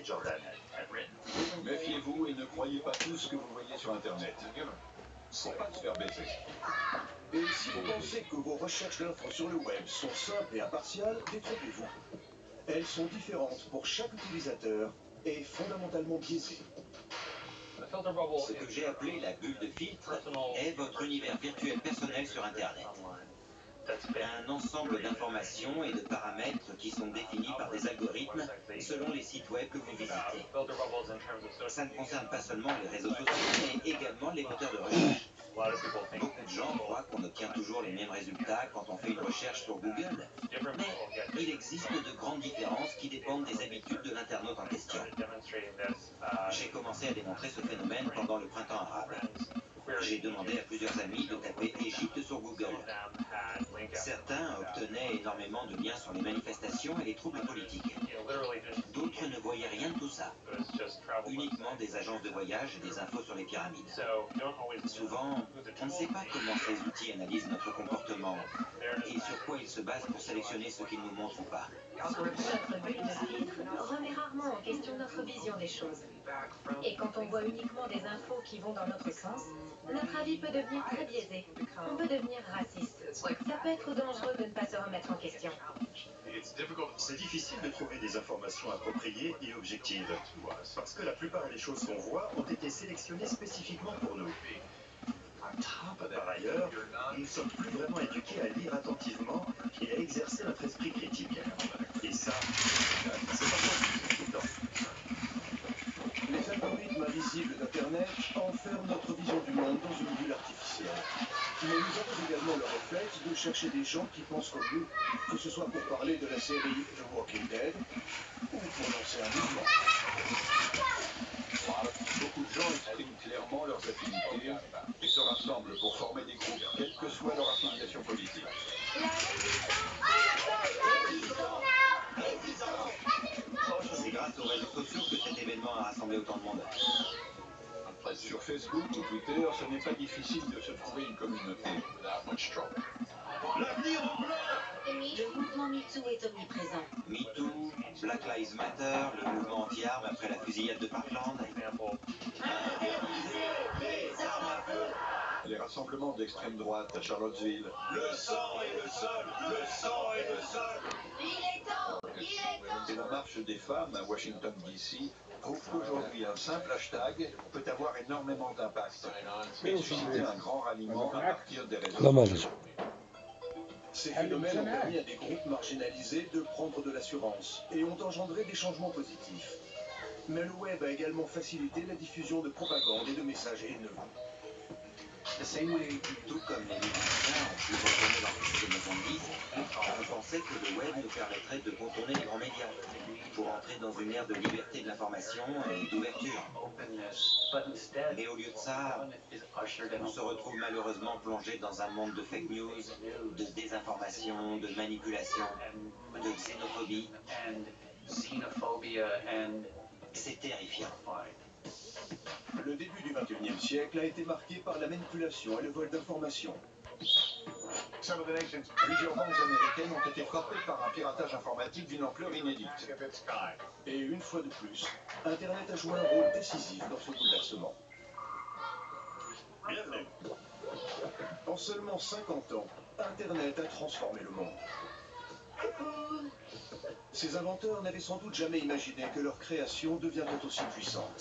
Jordan. Méfiez-vous et ne croyez pas tout ce que vous voyez sur Internet. Faut pas se faire baiser. Et si vous pensez que vos recherches d'infos sur le web sont simples et impartiales, détrompez-vous. Elles sont différentes pour chaque utilisateur et fondamentalement biaisées. Ce que j'ai appelé la bulle de filtre est votre univers virtuel personnel sur Internet. Un ensemble d'informations et de paramètres qui sont définis par des algorithmes selon les sites web que vous visitez. Ça ne concerne pas seulement les réseaux sociaux, mais également les moteurs de recherche. Beaucoup de gens croient qu'on obtient toujours les mêmes résultats quand on fait une recherche sur Google. Mais il existe de grandes différences qui dépendent des habitudes de l'internaute en question. J'ai commencé à démontrer ce phénomène pendant le printemps arabe. J'ai demandé à plusieurs amis de taper Égypte sur Google. Certains obtenaient énormément de liens sur les manifestations et les troubles politiques. D'autres ne voyaient rien de tout ça. Uniquement des agences de voyage et des infos sur les pyramides. Souvent, on ne sait pas comment ces outils analysent notre comportement et sur quoi ils se basent pour sélectionner ce qu'ils nous montrent ou pas. Notre bulle de filtre remet rarement en question notre vision des choses. Et quand on voit uniquement des infos qui vont dans notre sens, notre avis peut devenir très biaisé. On peut devenir raciste. Ça peut être dangereux de ne pas se remettre en question. C'est difficile de trouver des informations appropriées et objectives, parce que la plupart des choses qu'on voit ont été sélectionnées spécifiquement pour nous. Par ailleurs, nous ne sommes plus vraiment éduqués à lire attentivement et à exercer notre esprit critique. Et ça, c'est pas possible tout le temps. Les algorithmes invisibles d'Internet enferment notre vision du monde dans une bulle artificielle. Mais nous avons également le réflexe de chercher des gens qui pensent comme nous, que ce soit pour parler de la série The Walking Dead ou pour lancer un mouvement. Beaucoup de gens expriment clairement leurs affinités et se rassemblent pour former des groupes, quelle que soit leur affiliation politique. C'est grâce aux réseaux sociaux que cet événement a rassemblé autant de monde. Sur Facebook ou Twitter, ce n'est pas difficile de se trouver une communauté. L'avenir en bleu! Le mouvement MeToo est omniprésent. MeToo, Black Lives Matter, le mouvement anti-armes après la fusillade de Parkland. Les rassemblements d'extrême droite à Charlottesville. Le sang est le sol, le sang est le sol. Il est temps! Et la marche des femmes à Washington DC prouve qu'aujourd'hui un simple hashtag peut avoir énormément d'impact et susciter un grand ralliement à partir des réseaux sociaux. Ces phénomènes ont permis à des groupes marginalisés de prendre de l'assurance et ont engendré des changements positifs. Mais le web a également facilité la diffusion de propagande et de messages haineux. Tout comme les musiciens ont pu contourner l'artiste de 70, on pensait que le web nous permettrait de contourner les grands médias pour entrer dans une ère de liberté de l'information et d'ouverture. Mais au lieu de ça, on se retrouve malheureusement plongé dans un monde de fake news, de désinformation, de manipulation, de xénophobie. C'est terrifiant. Le début du XXIe siècle a été marqué par la manipulation et le vol d'informations. Plusieurs banques américaines ont été frappées par un piratage informatique d'une ampleur inédite. Et une fois de plus, Internet a joué un rôle décisif dans ce bouleversement. Bienvenue. En seulement 50 ans, Internet a transformé le monde. Ses inventeurs n'avaient sans doute jamais imaginé que leur création deviendrait aussi puissante.